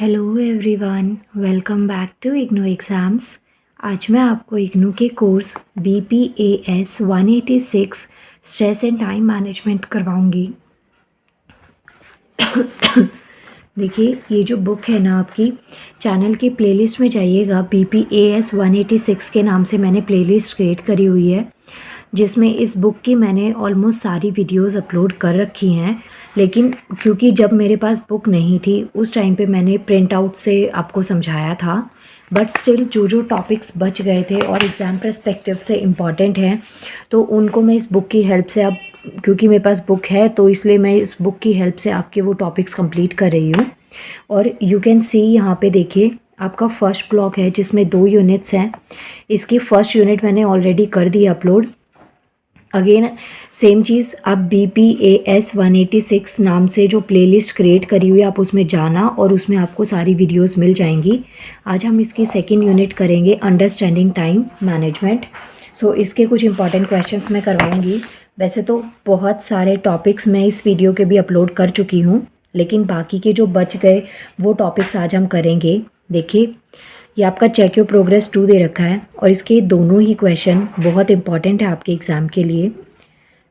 Hello everyone, welcome back to IGNOU exams. आज मैं आपको इग्नू के course BPAS 186 stress and time management करवाऊंगी। देखिए, ये जो बुक है ना, आपकी चैनल की प्लेलिस्ट में जाइएगा। BPAS 186 के नाम से मैंने प्लेलिस्ट क्रिएट करी हुई है, जिसमें इस बुक की मैंने ऑलमोस्ट सारी वीडियोस अपलोड कर रखी हैं। लेकिन क्योंकि जब मेरे पास बुक नहीं थी उस टाइम पे मैंने प्रिंट आउट से आपको समझाया था, बट स्टिल जो टॉपिक्स बच गए थे और एग्ज़ाम पर्सपेक्टिव से इम्पॉर्टेंट हैं, तो उनको मैं इस बुक की हेल्प से, अब क्योंकि मेरे पास बुक है तो इसलिए मैं इस बुक की हेल्प से आपके वो टॉपिक्स कंप्लीट कर रही हूँ। और यू कैन सी यहाँ पे देखिए, आपका फर्स्ट ब्लॉक है जिसमें 2 यूनिट्स हैं। इसकी फर्स्ट यूनिट मैंने ऑलरेडी कर दी अपलोड। अगेन सेम चीज़, आप BPAS 186 नाम से जो प्लेलिस्ट क्रिएट करी हुई है आप उसमें जाना और उसमें आपको सारी वीडियोस मिल जाएंगी। आज हम इसकी सेकंड यूनिट करेंगे, अंडरस्टैंडिंग टाइम मैनेजमेंट। सो इसके कुछ इंपॉर्टेंट क्वेश्चंस मैं करवाऊंगी। वैसे तो बहुत सारे टॉपिक्स मैं इस वीडियो के भी अपलोड कर चुकी हूँ, लेकिन बाकी के जो बच गए वो टॉपिक्स आज हम करेंगे। देखिए, ये आपका चेक योर प्रोग्रेस 2 दे रखा है और इसके दोनों ही क्वेश्चन बहुत इंपॉर्टेंट है आपके एग्ज़ाम के लिए।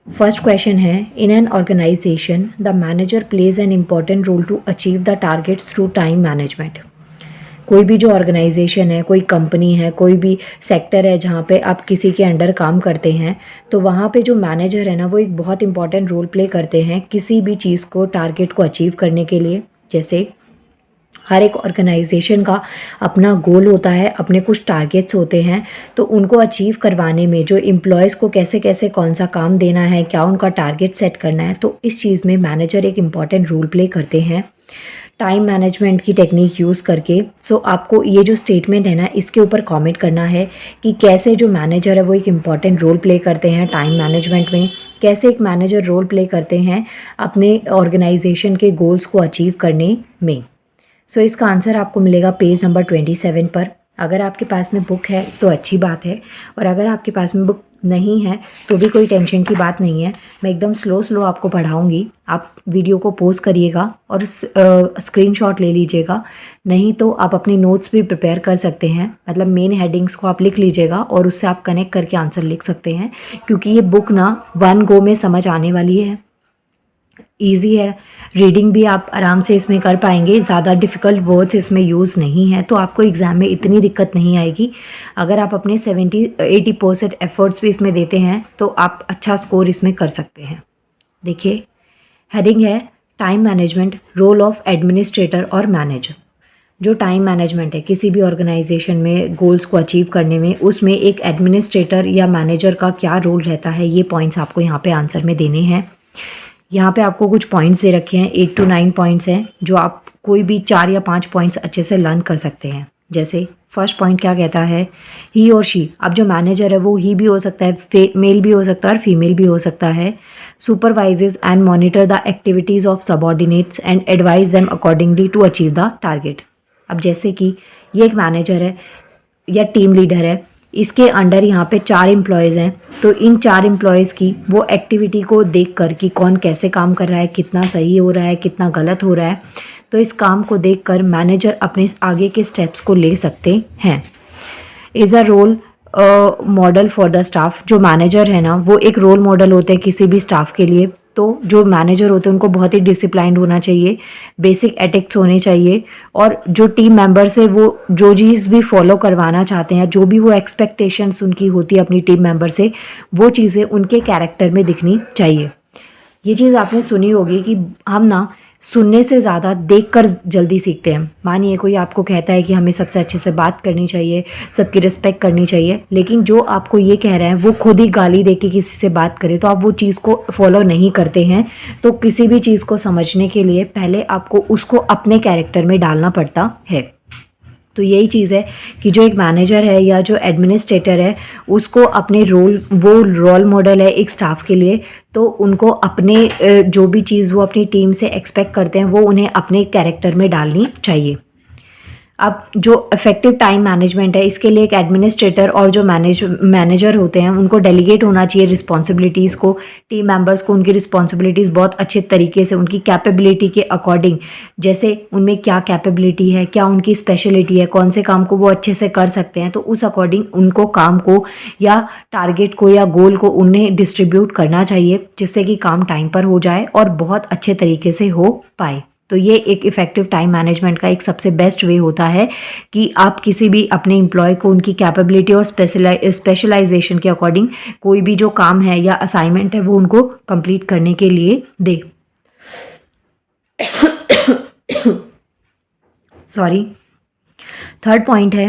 फर्स्ट क्वेश्चन है, in an organization the manager plays an important role to achieve the targets through time management. कोई भी जो ऑर्गेनाइजेशन है, कोई कंपनी है, कोई भी सेक्टर है जहाँ पे आप किसी के अंडर काम करते हैं, तो वहाँ पे जो मैनेजर है ना, वो एक बहुत इंपॉर्टेंट रोल प्ले करते हैं किसी भी चीज़ को, टारगेट को अचीव करने के लिए। जैसे हर एक ऑर्गेनाइजेशन का अपना गोल होता है, अपने कुछ टारगेट्स होते हैं, तो उनको अचीव करवाने में जो एम्प्लॉयज़ को कैसे कैसे कौन सा काम देना है, क्या उनका टारगेट सेट करना है, तो इस चीज़ में मैनेजर एक इम्पॉर्टेंट रोल प्ले करते हैं टाइम मैनेजमेंट की टेक्निक यूज़ करके। सो आपको ये जो स्टेटमेंट है ना, इसके ऊपर कमेंट करना है कि कैसे जो मैनेजर है वो एक इम्पॉर्टेंट रोल प्ले करते हैं टाइम मैनेजमेंट में, कैसे एक मैनेजर रोल प्ले करते हैं अपने ऑर्गेनाइजेशन के गोल्स को अचीव करने में। सो इसका आंसर आपको मिलेगा पेज नंबर 27 पर। अगर आपके पास में बुक है तो अच्छी बात है, और अगर आपके पास में बुक नहीं है तो भी कोई टेंशन की बात नहीं है। मैं एकदम स्लो आपको पढ़ाऊँगी, आप वीडियो को पॉज करिएगा और स्क्रीनशॉट ले लीजिएगा। नहीं तो आप अपने नोट्स भी प्रिपेयर कर सकते हैं, मतलब मेन हेडिंग्स को आप लिख लीजिएगा और उससे आप कनेक्ट करके आंसर लिख सकते हैं, क्योंकि ये बुक ना 1 गो में समझ आने वाली है। ईजी है, रीडिंग भी आप आराम से इसमें कर पाएंगे, ज़्यादा डिफ़िकल्ट वर्ड्स इसमें यूज़ नहीं है, तो आपको एग्ज़ाम में इतनी दिक्कत नहीं आएगी। अगर आप अपने 70-80% एफर्ट्स भी इसमें देते हैं तो आप अच्छा स्कोर इसमें कर सकते हैं। देखिए, हेडिंग है time management, role of administrator और मैनेजर। जो टाइम मैनेजमेंट है किसी भी ऑर्गेनाइजेशन में गोल्स को अचीव करने में, उसमें एक एडमिनिस्ट्रेटर या मैनेजर का क्या रोल रहता है, ये पॉइंट्स आपको यहाँ पे आंसर में देने हैं। यहाँ पे आपको कुछ पॉइंट्स दे रखे हैं, 8 to 9 पॉइंट्स हैं, जो आप कोई भी 4 या 5 पॉइंट्स अच्छे से लर्न कर सकते हैं। जैसे फर्स्ट पॉइंट क्या कहता है, ही और शी। अब जो मैनेजर है वो ही भी हो सकता है, मेल भी हो सकता है और फीमेल भी हो सकता है। Supervises and monitor the activities of subordinates and advise them accordingly to achieve the target. अब जैसे कि ये एक मैनेजर है या टीम लीडर है, इसके अंडर यहाँ पे 4 एम्प्लॉयज़ हैं, तो इन 4 एम्प्लॉयज़ की वो एक्टिविटी को देख कर कि कौन कैसे काम कर रहा है, कितना सही हो रहा है, कितना गलत हो रहा है, तो इस काम को देखकर मैनेजर अपने आगे के स्टेप्स को ले सकते हैं। Is a role model for the staff. जो मैनेजर है ना, वो एक रोल मॉडल होते हैं किसी भी स्टाफ के लिए। तो जो मैनेजर होते हैं उनको बहुत ही डिसिप्लाइंड होना चाहिए, बेसिक एथिक्स होने चाहिए, और जो टीम मेंबर्स है वो जो चीज़ भी फॉलो करवाना चाहते हैं, जो भी वो एक्सपेक्टेशंस उनकी होती है अपनी टीम मेंबर से, वो चीज़ें उनके कैरेक्टर में दिखनी चाहिए। ये चीज़ आपने सुनी होगी कि हम ना सुनने से ज़्यादा देखकर जल्दी सीखते हैं। मानिए कोई आपको कहता है कि हमें सबसे अच्छे से बात करनी चाहिए, सबकी रिस्पेक्ट करनी चाहिए, लेकिन जो आपको ये कह रहे हैं वो खुद ही गाली दे के किसी से बात करे, तो आप वो चीज़ को फॉलो नहीं करते हैं। तो किसी भी चीज़ को समझने के लिए पहले आपको उसको अपने कैरेक्टर में डालना पड़ता है। तो यही चीज़ है कि जो एक मैनेजर है या जो एडमिनिस्ट्रेटर है, उसको अपने वो रोल मॉडल है एक स्टाफ के लिए, तो उनको अपने जो भी चीज़ वो अपनी टीम से एक्सपेक्ट करते हैं वो उन्हें अपने कैरेक्टर में डालनी चाहिए। अब जो इफेक्टिव टाइम मैनेजमेंट है, इसके लिए एक एडमिनिस्ट्रेटर और जो मैनेजर होते हैं उनको डेलीगेट होना चाहिए रिस्पॉन्सिबिलिटीज़ को। टीम मेंबर्स को उनकी रिस्पॉन्सिबिलिटीज़ बहुत अच्छे तरीके से उनकी कैपेबिलिटी के अकॉर्डिंग, जैसे उनमें क्या कैपेबिलिटी है, क्या उनकी स्पेशलिटी है, कौन से काम को वो अच्छे से कर सकते हैं, तो उस अकॉर्डिंग उनको काम को या टारगेट को या गोल को उन्हें डिस्ट्रीब्यूट करना चाहिए, जिससे कि काम टाइम पर हो जाए और बहुत अच्छे तरीके से हो पाए। तो ये एक इफ़ेक्टिव टाइम मैनेजमेंट का एक सबसे बेस्ट वे होता है कि आप किसी भी अपने एम्प्लॉय को उनकी कैपेबिलिटी और स्पेशलाइजेशन के अकॉर्डिंग कोई भी जो काम है या असाइनमेंट है वो उनको कंप्लीट करने के लिए दे। सॉरी। थर्ड पॉइंट है,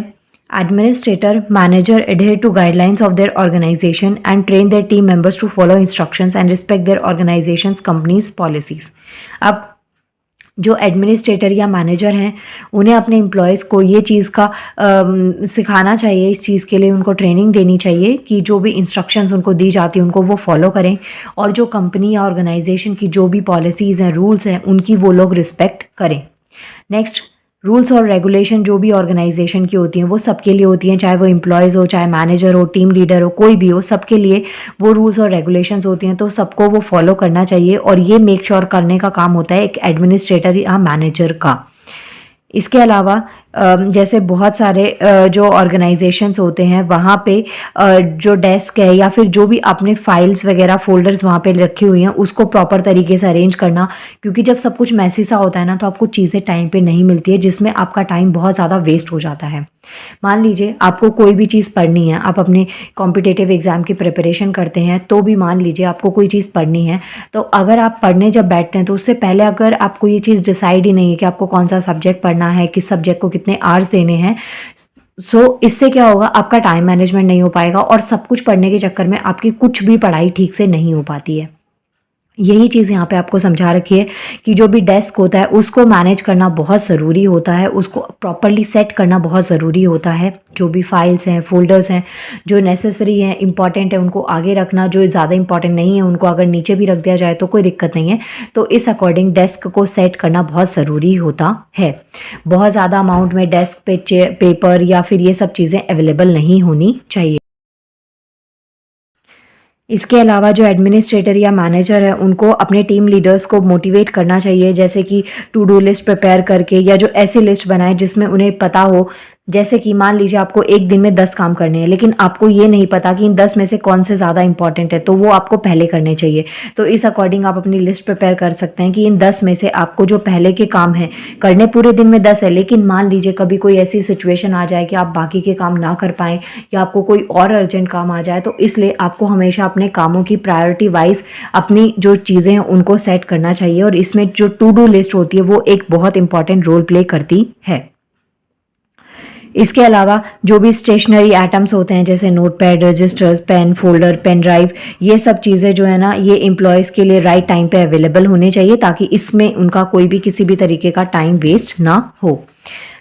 administrator manager adhere to guidelines of their organization and train their team members to follow instructions and respect their organization's company's policies। अब जो एडमिनिस्ट्रेटर या मैनेजर हैं उन्हें अपने एम्प्लॉयज़ को ये चीज़ का सिखाना चाहिए, इस चीज़ के लिए उनको ट्रेनिंग देनी चाहिए कि जो भी इंस्ट्रक्शंस उनको दी जाती हैं उनको वो फॉलो करें, और जो कंपनी या ऑर्गेनाइजेशन की जो भी पॉलिसीज़ हैं, रूल्स हैं, उनकी वो लोग रिस्पेक्ट करें। नेक्स्ट, रूल्स और रेगुलेशन जो भी ऑर्गेनाइजेशन की होती हैं वो सबके लिए होती हैं, चाहे वो एम्प्लॉयज़ हो, चाहे मैनेजर हो, टीम लीडर हो, कोई भी हो, सबके लिए वो रूल्स और रेगुलेशंस होती हैं, तो सबको वो फॉलो करना चाहिए। और ये मेक श्योर करने का काम होता है एक एडमिनिस्ट्रेटर या मैनेजर का। इसके अलावा जैसे बहुत सारे जो ऑर्गेनाइजेशंस होते हैं वहाँ पे जो डेस्क है या फिर जो भी आपने फाइल्स वगैरह फोल्डर्स वहाँ पे रखी हुई हैं उसको प्रॉपर तरीके से अरेंज करना, क्योंकि जब सब कुछ मैसी सा होता है ना तो आपको चीज़ें टाइम पे नहीं मिलती है, जिसमें आपका टाइम बहुत ज़्यादा वेस्ट हो जाता है। मान लीजिए आपको कोई भी चीज़ पढ़नी है, आप अपने कॉम्पिटिटिव एग्ज़ाम की प्रिपरेशन करते हैं, तो भी मान लीजिए आपको कोई चीज़ पढ़नी है, तो अगर आप पढ़ने जब बैठते हैं तो उससे पहले अगर आपको ये चीज़ डिसाइड ही नहीं है कि आपको कौन सा सब्जेक्ट पढ़ना है, किस सब्जेक्ट को कितने आवर्स देने हैं, इससे क्या होगा, आपका टाइम मैनेजमेंट नहीं हो पाएगा और सब कुछ पढ़ने के चक्कर में आपकी कुछ भी पढ़ाई ठीक से नहीं हो पाती है। यही चीज़ यहाँ पे आपको समझा रखी है कि जो भी डेस्क होता है उसको मैनेज करना बहुत ज़रूरी होता है, उसको प्रॉपरली सेट करना बहुत ज़रूरी होता है। जो भी फाइल्स हैं, फोल्डर्स हैं, जो नेसेसरी हैं, इंपॉर्टेंट है, उनको आगे रखना, जो ज़्यादा इंपॉर्टेंट नहीं है उनको अगर नीचे भी रख दिया जाए तो कोई दिक्कत नहीं है। तो इस अकॉर्डिंग डेस्क को सेट करना बहुत ज़रूरी होता है। बहुत ज़्यादा अमाउंट में डेस्क पे पेपर या फिर ये सब चीज़ें अवेलेबल नहीं होनी चाहिए। इसके अलावा जो एडमिनिस्ट्रेटर या मैनेजर है उनको अपने टीम लीडर्स को मोटिवेट करना चाहिए, जैसे कि टू डू लिस्ट प्रिपेयर करके, या जो ऐसी लिस्ट बनाए जिसमें उन्हें पता हो, जैसे कि मान लीजिए आपको एक दिन में 10 काम करने हैं लेकिन आपको ये नहीं पता कि इन 10 में से कौन से ज़्यादा इंपॉर्टेंट है, तो वो आपको पहले करने चाहिए। तो इस अकॉर्डिंग आप अपनी लिस्ट प्रिपेयर कर सकते हैं कि इन 10 में से आपको जो पहले के काम हैं करने पूरे दिन में 10 है, लेकिन मान लीजिए कभी कोई ऐसी सिचुएशन आ जाए कि आप बाकी के काम ना कर पाएँ या आपको कोई और अर्जेंट काम आ जाए, तो इसलिए आपको हमेशा अपने कामों की प्रायोरिटी वाइज अपनी जो चीज़ें हैं उनको सेट करना चाहिए, और इसमें जो टू डू लिस्ट होती है वो एक बहुत इंपॉर्टेंट रोल प्ले करती है। इसके अलावा जो भी स्टेशनरी आइटम्स होते हैं जैसे notepad, registers, pen, folder, pen drive, ये सब चीज़ें जो है ना ये एम्प्लॉयज़ के लिए राइट टाइम पे अवेलेबल होने चाहिए, ताकि इसमें उनका कोई भी किसी भी तरीके का टाइम वेस्ट ना हो।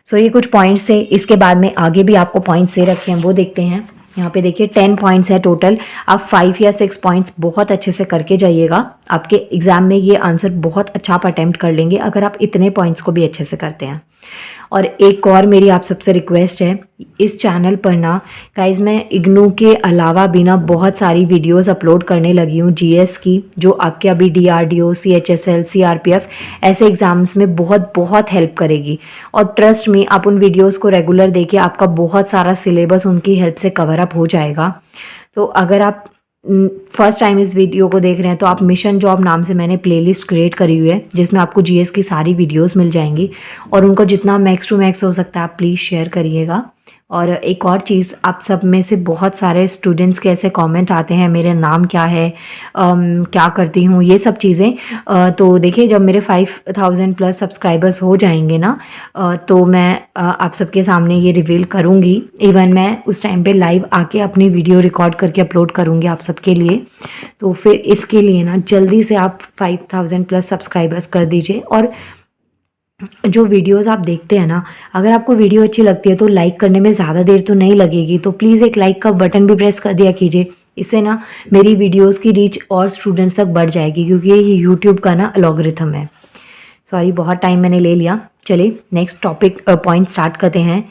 सो ये कुछ पॉइंट्स थे। इसके बाद में आगे भी आपको पॉइंट्स दे रखे हैं वो देखते हैं। यहाँ पे देखिए 10 पॉइंट्स है टोटल। आप 5 या 6 पॉइंट्स बहुत अच्छे से करके जाइएगा, आपके एग्जाम में ये आंसर बहुत अच्छा आप अटेम्प्ट कर लेंगे अगर आप इतने पॉइंट्स को भी अच्छे से करते हैं। और एक और मेरी आप सबसे रिक्वेस्ट है, इस चैनल पर ना गाइज मैं इग्नू के अलावा भी ना बहुत सारी वीडियोस अपलोड करने लगी हूँ जीएस की, जो आपके अभी डीआरडीओ, सीएचएसएल, सीआरपीएफ ऐसे एग्जाम्स में बहुत बहुत हेल्प करेगी। और ट्रस्ट में आप उन वीडियोस को रेगुलर देखिए, आपका बहुत सारा सिलेबस उनकी हेल्प से कवर अप हो जाएगा। तो अगर आप फर्स्ट टाइम इस वीडियो को देख रहे हैं तो आप मिशन जॉब नाम से मैंने प्लेलिस्ट क्रिएट करी हुई है जिसमें आपको जीएस की सारी वीडियोस मिल जाएंगी, और उनको जितना मैक्स टू मैक्स हो सकता है आप प्लीज़ शेयर करिएगा। और एक और चीज़, आप सब में से बहुत सारे स्टूडेंट्स के ऐसे कमेंट आते हैं मेरा नाम क्या है, क्या करती हूँ, ये सब चीज़ें। तो देखिए जब मेरे 5000 प्लस सब्सक्राइबर्स हो जाएंगे ना तो मैं आप सबके सामने ये रिवील करूँगी। इवन मैं उस टाइम पे लाइव आके अपनी वीडियो रिकॉर्ड करके अपलोड करूँगी आप सबके लिए। तो फिर इसके लिए ना जल्दी से आप 5000 प्लस सब्सक्राइबर्स कर दीजिए। और जो वीडियोस आप देखते हैं ना, अगर आपको वीडियो अच्छी लगती है तो लाइक करने में ज़्यादा देर तो नहीं लगेगी, तो प्लीज़ एक लाइक का बटन भी प्रेस कर दिया कीजिए। इससे ना मेरी वीडियोस की रीच और स्टूडेंट्स तक बढ़ जाएगी, क्योंकि ये यूट्यूब का ना एल्गोरिथम है। सॉरी, बहुत टाइम मैंने ले लिया। चलिए नेक्स्ट टॉपिक पॉइंट स्टार्ट करते हैं।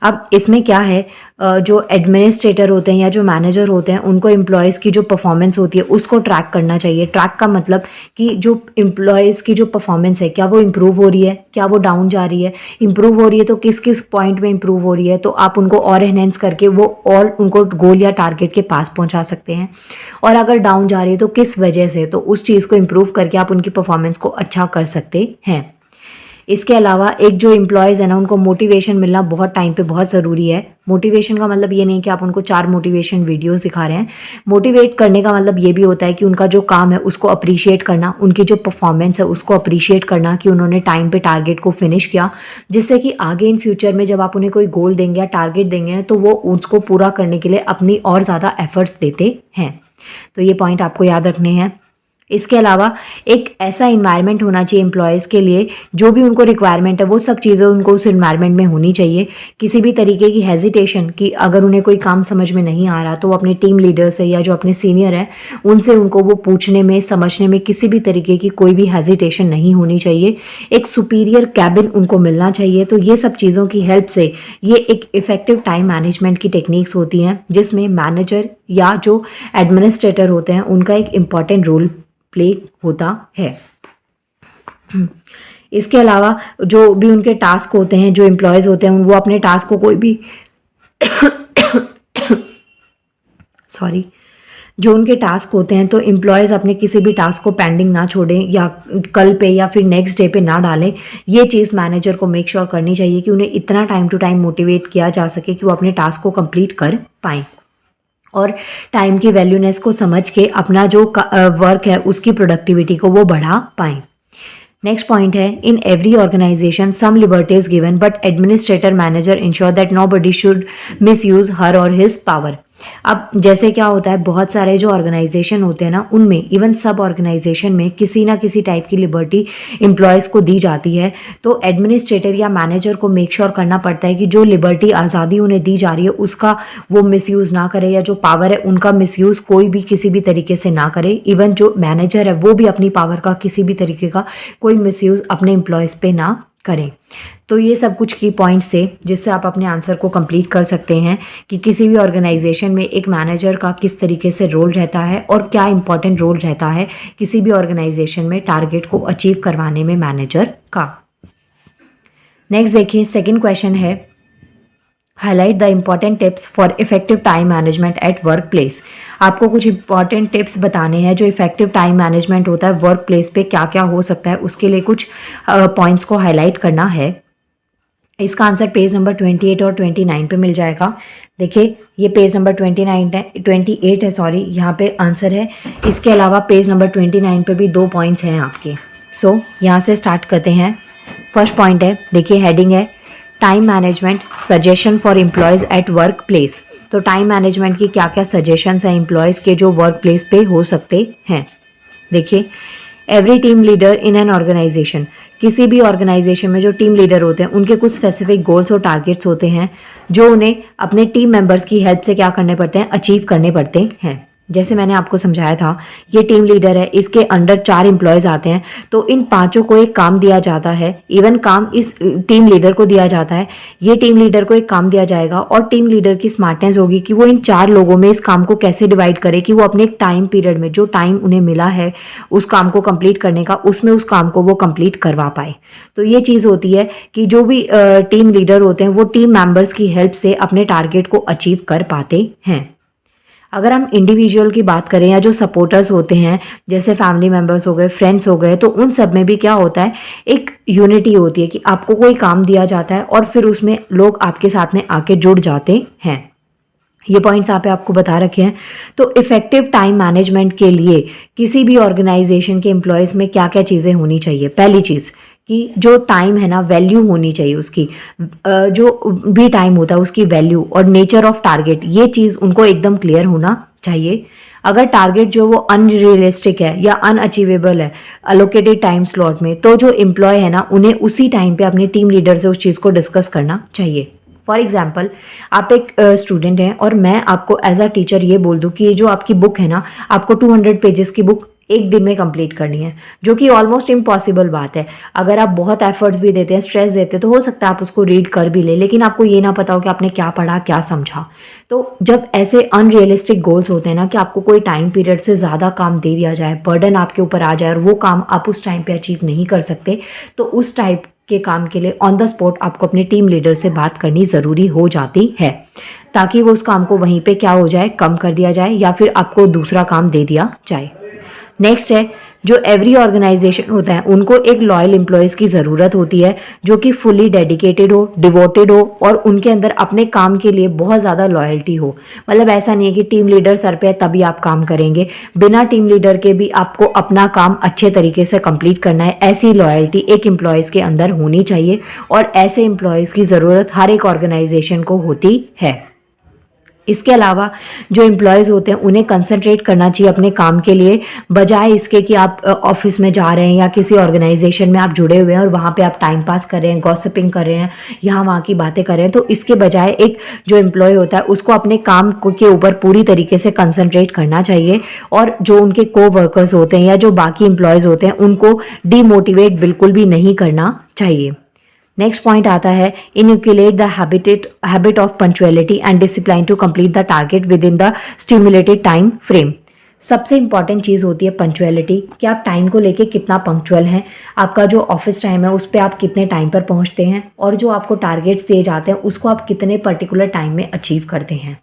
अब इसमें क्या है, जो एडमिनिस्ट्रेटर होते हैं या जो मैनेजर होते हैं उनको एम्प्लॉयज़ की जो परफॉर्मेंस होती है उसको ट्रैक करना चाहिए। ट्रैक का मतलब कि जो एम्प्लॉयज़ की जो परफॉर्मेंस है, क्या वो इम्प्रूव हो रही है, क्या वो डाउन जा रही है। इम्प्रूव हो रही है तो किस किस पॉइंट में इम्प्रूव हो रही है, तो आप उनको और एनहेंस करके वो और उनको गोल या टारगेट के पास पहुंचा सकते हैं। और अगर डाउन जा रही है तो किस वजह से, तो उस चीज़ को इम्प्रूव करके आप उनकी परफॉर्मेंस को अच्छा कर सकते हैं। इसके अलावा एक जो एम्प्लॉयज़ है ना, उनको मोटिवेशन मिलना बहुत टाइम पे बहुत ज़रूरी है। मोटिवेशन का मतलब ये नहीं कि आप उनको 4 मोटिवेशन वीडियोस दिखा रहे हैं। मोटिवेट करने का मतलब ये भी होता है कि उनका जो काम है उसको अप्रिशिएट करना, उनकी जो परफॉर्मेंस है उसको अप्रिशिएट करना कि उन्होंने टाइम पे टारगेट को फिनिश किया, जिससे कि आगे इन फ्यूचर में जब आप उन्हें कोई गोल देंगे या टारगेट देंगे तो वो उसको पूरा करने के लिए अपनी और ज़्यादा एफर्ट्स देते हैं। तो ये पॉइंट आपको याद रखने हैं। इसके अलावा एक ऐसा इन्वायरमेंट होना चाहिए एम्प्लॉयज़ के लिए, जो भी उनको रिक्वायरमेंट है वो सब चीज़ें उनको उस इन्वायरमेंट में होनी चाहिए। किसी भी तरीके की हेजिटेशन कि अगर उन्हें कोई काम समझ में नहीं आ रहा तो वो अपने टीम लीडर से या जो अपने सीनियर हैं उनसे उनको वो पूछने में, समझने में किसी भी तरीके की कोई भी हेजिटेशन नहीं होनी चाहिए। एक सुपीरियर कैबिन उनको मिलना चाहिए। तो ये सब चीज़ों की हेल्प से ये एक इफ़ेक्टिव टाइम मैनेजमेंट की टेक्निक्स होती हैं, जिसमें मैनेजर या जो एडमिनिस्ट्रेटर होते हैं उनका एक इम्पॉर्टेंट रोल प्ले होता है। इसके अलावा जो भी उनके टास्क होते हैं, जो एम्प्लॉयज़ होते हैं वो अपने टास्क को कोई भी सॉरी जो उनके टास्क होते हैं तो एम्प्लॉयज़ अपने किसी भी टास्क को पेंडिंग ना छोड़ें या कल पे या फिर नेक्स्ट डे पे ना डालें। ये चीज़ मैनेजर को मेक श्योर करनी चाहिए कि उन्हें इतना टाइम टू टाइम मोटिवेट किया जा सके कि वो अपने टास्क को कंप्लीट कर पाएँ और टाइम की वैल्यूनेस को समझ के अपना जो वर्क है उसकी प्रोडक्टिविटी को वो बढ़ा पाएँ। नेक्स्ट पॉइंट है, in every organisation some liberty is given but administrator manager ensure that nobody should misuse her और हिज पावर। अब जैसे क्या होता है, बहुत सारे जो ऑर्गेनाइजेशन होते हैं ना उनमें, इवन सब ऑर्गेनाइजेशन में किसी ना किसी टाइप की लिबर्टी एम्प्लॉयज़ को दी जाती है। तो एडमिनिस्ट्रेटर या मैनेजर को मेक श्योर करना पड़ता है कि जो लिबर्टी, आज़ादी उन्हें दी जा रही है उसका वो मिसयूज़ ना करे, या जो पावर है उनका मिसयूज़ कोई भी किसी भी तरीके से ना करे। इवन जो मैनेजर है वो भी अपनी पावर का किसी भी तरीके का कोई मिसयूज़ अपने एम्प्लॉयज़ पे ना करें। तो ये सब कुछ की पॉइंट्स थे जिससे आप अपने आंसर को कंप्लीट कर सकते हैं कि किसी भी ऑर्गेनाइजेशन में एक मैनेजर का किस तरीके से रोल रहता है और क्या इंपॉर्टेंट रोल रहता है किसी भी ऑर्गेनाइजेशन में टारगेट को अचीव करवाने में मैनेजर का। नेक्स्ट देखिए, सेकंड क्वेश्चन है, highlight the important tips for effective time management at work place. आपको कुछ इंपॉर्टेंट टिप्स बताने हैं जो इफेक्टिव टाइम मैनेजमेंट होता है वर्क प्लेस पे क्या क्या हो सकता है, उसके लिए कुछ पॉइंट्स को हाईलाइट करना है। इसका आंसर पेज नंबर 28 और 29 पे मिल जाएगा। देखिए ये पेज नंबर 28 है सॉरी, यहाँ पे आंसर है। इसके अलावा पेज नंबर 29 पे भी 2 पॉइंट्स हैं आपके। सो यहाँ से स्टार्ट करते हैं। फर्स्ट पॉइंट है, देखिए हेडिंग है time management suggestion for employees at work place. तो टाइम मैनेजमेंट की क्या क्या सजेशंस हैं एम्प्लॉयज़ के जो वर्क प्लेस पे हो सकते हैं। देखिए, every team leader in an organization, किसी भी ऑर्गेनाइजेशन में जो टीम लीडर होते हैं उनके कुछ स्पेसिफिक गोल्स और टारगेट्स होते हैं जो उन्हें अपने टीम मेंबर्स की हेल्प से क्या करने पड़ते हैं, अचीव करने पड़ते हैं। जैसे मैंने आपको समझाया था, ये टीम लीडर है, इसके अंडर 4 एम्प्लॉयज़ आते हैं, तो इन 5 को एक काम दिया जाता है। इवन काम इस टीम लीडर को दिया जाता है, ये टीम लीडर को एक काम दिया जाएगा और टीम लीडर की स्मार्टनेस होगी कि वो इन 4 लोगों में इस काम को कैसे डिवाइड करे कि वो अपने एक टाइम पीरियड में, जो टाइम उन्हें मिला है उस काम को कंप्लीट करने का, उसमें उस काम को वो कंप्लीट करवा पाए। तो ये चीज़ होती है कि जो भी टीम लीडर होते हैं वो टीम मेंबर्स की हेल्प से अपने टारगेट को अचीव कर पाते हैं। अगर हम इंडिविजुअल की बात करें या जो सपोर्टर्स होते हैं जैसे फैमिली मेम्बर्स हो गए, फ्रेंड्स हो गए, तो उन सब में भी क्या होता है, एक यूनिटी होती है कि आपको कोई काम दिया जाता है और फिर उसमें लोग आपके साथ में आके जुड़ जाते हैं। ये पॉइंट्स यहाँ पे आपको बता रखे हैं। तो इफेक्टिव टाइम मैनेजमेंट के लिए किसी भी ऑर्गेनाइजेशन के एम्प्लॉयज़ में क्या क्या चीज़ें होनी चाहिए। पहली चीज़ कि जो टाइम है ना, वैल्यू होनी चाहिए उसकी, जो भी टाइम होता है उसकी वैल्यू और नेचर ऑफ टारगेट, ये चीज़ उनको एकदम क्लियर होना चाहिए। अगर टारगेट जो वो अनरियलिस्टिक है या अनअचीवेबल है अलोकेटेड टाइम स्लॉट में, तो जो एम्प्लॉय है ना उन्हें उसी टाइम पे अपनी टीम लीडर से उस चीज़ को डिस्कस करना चाहिए। फॉर एग्जाम्पल, आप एक स्टूडेंट हैं और मैं आपको एज अ टीचर ये बोल दूं कि ये जो आपकी बुक है ना, आपको 200 पेजेस की बुक एक दिन में कंप्लीट करनी है, जो कि ऑलमोस्ट इम्पॉसिबल बात है। अगर आप बहुत एफर्ट्स भी देते हैं, स्ट्रेस देते हैं, तो हो सकता है आप उसको रीड कर भी ले, लेकिन आपको ये ना पता हो कि आपने क्या पढ़ा, क्या समझा। तो जब ऐसे अनरियलिस्टिक गोल्स होते हैं ना, कि आपको कोई टाइम पीरियड से ज़्यादा काम दे दिया जाए, बर्डन आपके ऊपर आ जाए और वो काम आप उस टाइम पे अचीव नहीं कर सकते, तो उस टाइप के काम के लिए ऑन द स्पॉट आपको अपने टीम लीडर से बात करनी ज़रूरी हो जाती है, ताकि वो उस काम को वहीं पे क्या हो जाए, कम कर दिया जाए या फिर आपको दूसरा काम दे दिया जाए। नेक्स्ट है, जो एवरी ऑर्गेनाइजेशन होता है उनको एक लॉयल एम्प्लॉयज़ की ज़रूरत होती है, जो कि फुली डेडिकेटेड हो, डिवोटेड हो और उनके अंदर अपने काम के लिए बहुत ज़्यादा लॉयल्टी हो। मतलब ऐसा नहीं है कि टीम लीडर सर पे है तभी आप काम करेंगे, बिना टीम लीडर के भी आपको अपना काम अच्छे तरीके से कंप्लीट करना है। ऐसी लॉयल्टी एक एम्प्लॉयज़ के अंदर होनी चाहिए और ऐसे एम्प्लॉयज़ की ज़रूरत हर एक ऑर्गेनाइजेशन को होती है। इसके अलावा जो एम्प्लॉयज़ होते हैं उन्हें कंसंट्रेट करना चाहिए अपने काम के लिए, बजाय इसके कि आप ऑफिस में जा रहे हैं या किसी ऑर्गेनाइजेशन में आप जुड़े हुए हैं और वहाँ पे आप टाइम पास कर रहे हैं, गॉसिपिंग कर रहे हैं, यहाँ वहाँ की बातें कर रहे हैं। तो इसके बजाय एक जो एम्प्लॉय होता है उसको अपने काम के ऊपर पूरी तरीके से कंसंट्रेट करना चाहिए, और जो उनके को वर्कर्स होते हैं या जो बाकी एम्प्लॉयज़ होते हैं उनको डीमोटिवेट बिल्कुल भी नहीं करना चाहिए। नेक्स्ट पॉइंट आता है, inculcate the habit of punctuality and discipline to complete the target within the stimulated time frame. सबसे इंपॉर्टेंट चीज़ होती है पंक्चुअलिटी, कि आप टाइम को लेके कितना पंक्चुअल हैं, आपका जो ऑफिस टाइम है उस पर आप कितने टाइम पर पहुंचते हैं, और जो आपको टारगेट्स दिए जाते हैं उसको आप कितने पर्टिकुलर टाइम में अचीव करते हैं।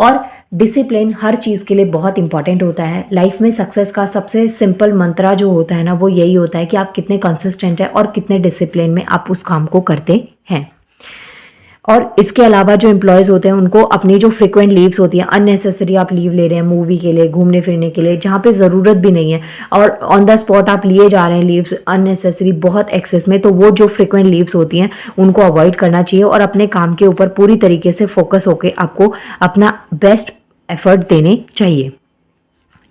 और डिसिप्लिन हर चीज़ के लिए बहुत इंपॉर्टेंट होता है। लाइफ में सक्सेस का सबसे सिंपल मंत्रा जो होता है ना, वो यही होता है कि आप कितने कंसिस्टेंट हैं और कितने डिसिप्लिन में आप उस काम को करते हैं। और इसके अलावा जो एम्प्लॉयज़ होते हैं उनको अपनी जो फ्रिक्वेंट लीव्स होती हैं, अननेसेसरी आप लीव ले रहे हैं मूवी के लिए, घूमने फिरने के लिए, जहाँ पे ज़रूरत भी नहीं है, और ऑन द स्पॉट आप लिए जा रहे हैं लीव्स अननेसेसरी बहुत एक्सेस में, तो वो जो फ्रिक्वेंट लीव्स होती हैं उनको अवॉइड करना चाहिए और अपने काम के ऊपर पूरी तरीके से फोकस होकर आपको अपना बेस्ट एफर्ट देने चाहिए।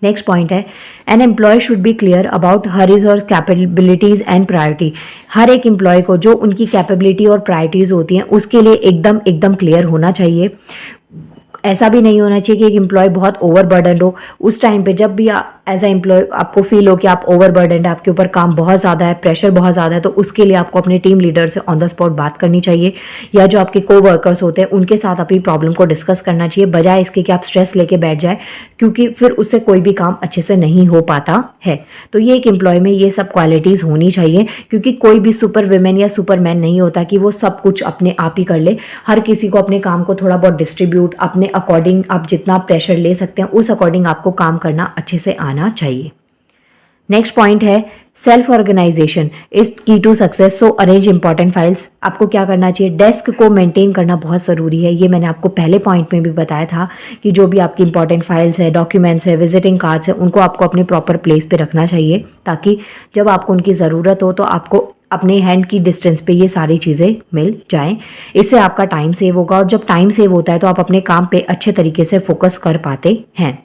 नेक्स्ट पॉइंट है, an employee should be clear about her और कैपेबिलिटीज़ एंड प्रायोरिटी। हर एक एम्प्लॉय को जो उनकी कैपेबिलिटी और प्रायोरिटीज़ होती हैं उसके लिए एकदम क्लियर होना चाहिए। ऐसा भी नहीं होना चाहिए कि एक एम्प्लॉय बहुत ओवरबर्डन हो। उस टाइम पे जब भी एज अ एम्प्लॉय आपको फील हो कि आप ओवरबर्डन है, आपके ऊपर काम बहुत ज़्यादा है, प्रेशर बहुत ज़्यादा है, तो उसके लिए आपको अपने टीम लीडर से ऑन द स्पॉट बात करनी चाहिए, या जो आपके को वर्कर्स होते हैं उनके साथ अपनी प्रॉब्लम को डिस्कस करना चाहिए, बजाय इसके कि आप स्ट्रेस लेके बैठ जाए, क्योंकि फिर उससे कोई भी काम अच्छे से नहीं हो पाता है। तो ये एक एम्प्लॉय में ये सब क्वालिटीज़ होनी चाहिए, क्योंकि कोई भी सुपर वुमेन या सुपरमैन नहीं होता कि वो सब कुछ अपने आप ही कर ले। हर किसी को अपने काम को थोड़ा बहुत डिस्ट्रीब्यूट, अपने अकॉर्डिंग आप जितना प्रेशर ले सकते हैं उस अकॉर्डिंग आपको काम करना अच्छे से आना चाहिए। नेक्स्ट पॉइंट है, self organization is key to success, so arrange important files. आपको क्या करना चाहिए, डेस्क को मेंटेन करना बहुत ज़रूरी है। ये मैंने आपको पहले पॉइंट में भी बताया था कि जो भी आपकी इंपॉर्टेंट फाइल्स है, डॉक्यूमेंट्स है, विजिटिंग कार्ड्स है, उनको आपको अपने प्रॉपर प्लेस पे रखना चाहिए, ताकि जब आपको उनकी ज़रूरत हो तो आपको अपने हैंड की डिस्टेंस पे ये सारी चीज़ें मिल जाएं। इससे आपका टाइम सेव होगा, और जब टाइम सेव होता है तो आप अपने काम पे अच्छे तरीके से फोकस कर पाते हैं।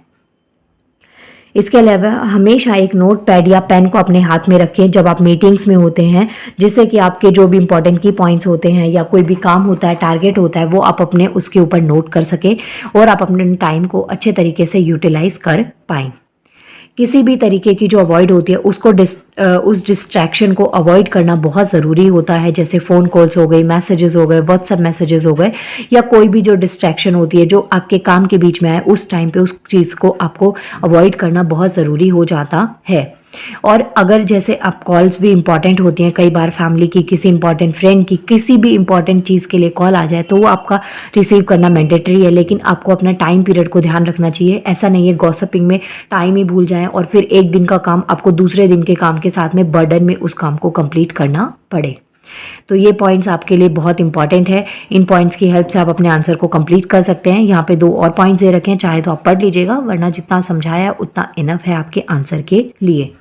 इसके अलावा हमेशा एक नोट पैड या पेन को अपने हाथ में रखें जब आप मीटिंग्स में होते हैं, जिससे कि आपके जो भी इंपॉर्टेंट की पॉइंट्स होते हैं या कोई भी काम होता है, टारगेट होता है, वो आप अपने उसके ऊपर नोट कर सके और आप अपने टाइम को अच्छे तरीके से यूटिलाइज कर पाएँ। किसी भी तरीके की जो अवॉइड होती है उसको उस डिस्ट्रैक्शन को अवॉइड करना बहुत ज़रूरी होता है, जैसे फ़ोन कॉल्स हो गई, मैसेजेस हो गए, व्हाट्सएप मैसेजेस हो गए, या कोई भी जो डिस्ट्रैक्शन होती है जो आपके काम के बीच में आए, उस टाइम पे उस चीज़ को आपको अवॉइड करना बहुत ज़रूरी हो जाता है। और अगर जैसे आप कॉल्स भी इंपॉर्टेंट होती हैं, कई बार फैमिली की, किसी इंपॉर्टेंट फ्रेंड की, किसी भी इंपॉर्टेंट चीज़ के लिए कॉल आ जाए तो वो आपका रिसीव करना मैंडेटरी है, लेकिन आपको अपना टाइम पीरियड को ध्यान रखना चाहिए। ऐसा नहीं है गॉसिपिंग में टाइम ही भूल जाएं और फिर एक दिन का काम आपको दूसरे दिन के काम के साथ में बर्डन में उस काम को कंप्लीट करना पड़े। तो ये पॉइंट्स आपके लिए बहुत इंपॉर्टेंट है। इन पॉइंट्स की हेल्प से आप अपने आंसर को कंप्लीट कर सकते हैं। यहाँ पे 2 और पॉइंट्स दे रखे हैं, चाहे तो आप पढ़ लीजिएगा, वरना जितना समझाया उतना इनफ है आपके आंसर के लिए।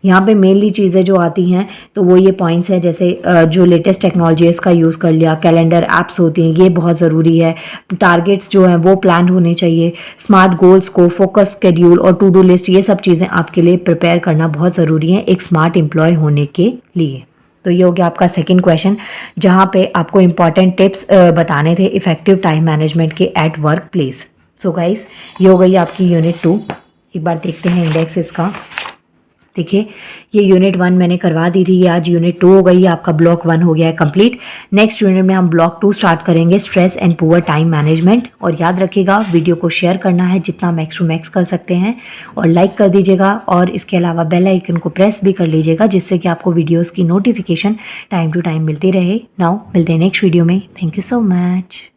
यहाँ पे मेनली चीज़ें जो आती हैं तो वो ये पॉइंट्स हैं, जैसे जो लेटेस्ट टेक्नोलॉजीज़ का यूज़ कर लिया, कैलेंडर ऐप्स होती हैं, ये बहुत ज़रूरी है। टारगेट्स जो हैं वो प्लान होने चाहिए, स्मार्ट गोल्स को, फोकस शेड्यूल और टू डू लिस्ट, ये सब चीज़ें आपके लिए प्रिपेयर करना बहुत ज़रूरी है एक स्मार्ट एम्प्लॉय होने के लिए। तो ये हो गया आपका सेकंड क्वेश्चन, जहाँ पे आपको इंपॉर्टेंट टिप्स बताने थे इफेक्टिव टाइम मैनेजमेंट के at work place. So guys, ये हो गई आपकी यूनिट 2। एक बार देखते हैं इंडेक्स इसका। देखिए ये यूनिट 1 मैंने करवा दी थी, ये आज यूनिट 2 हो गई है, आपका ब्लॉक 1 हो गया है कंप्लीट। नेक्स्ट यूनिट में हम ब्लॉक 2 स्टार्ट करेंगे, stress and poor time management. और याद रखिएगा वीडियो को शेयर करना है जितना मैक्स टू मैक्स कर सकते हैं, और लाइक कर दीजिएगा, और इसके अलावा बेल आइकन को प्रेस भी कर लीजिएगा जिससे कि आपको वीडियोज़ की नोटिफिकेशन टाइम टू टाइम मिलती रहे। नाउ मिलते हैं नेक्स्ट वीडियो में। Thank you so much.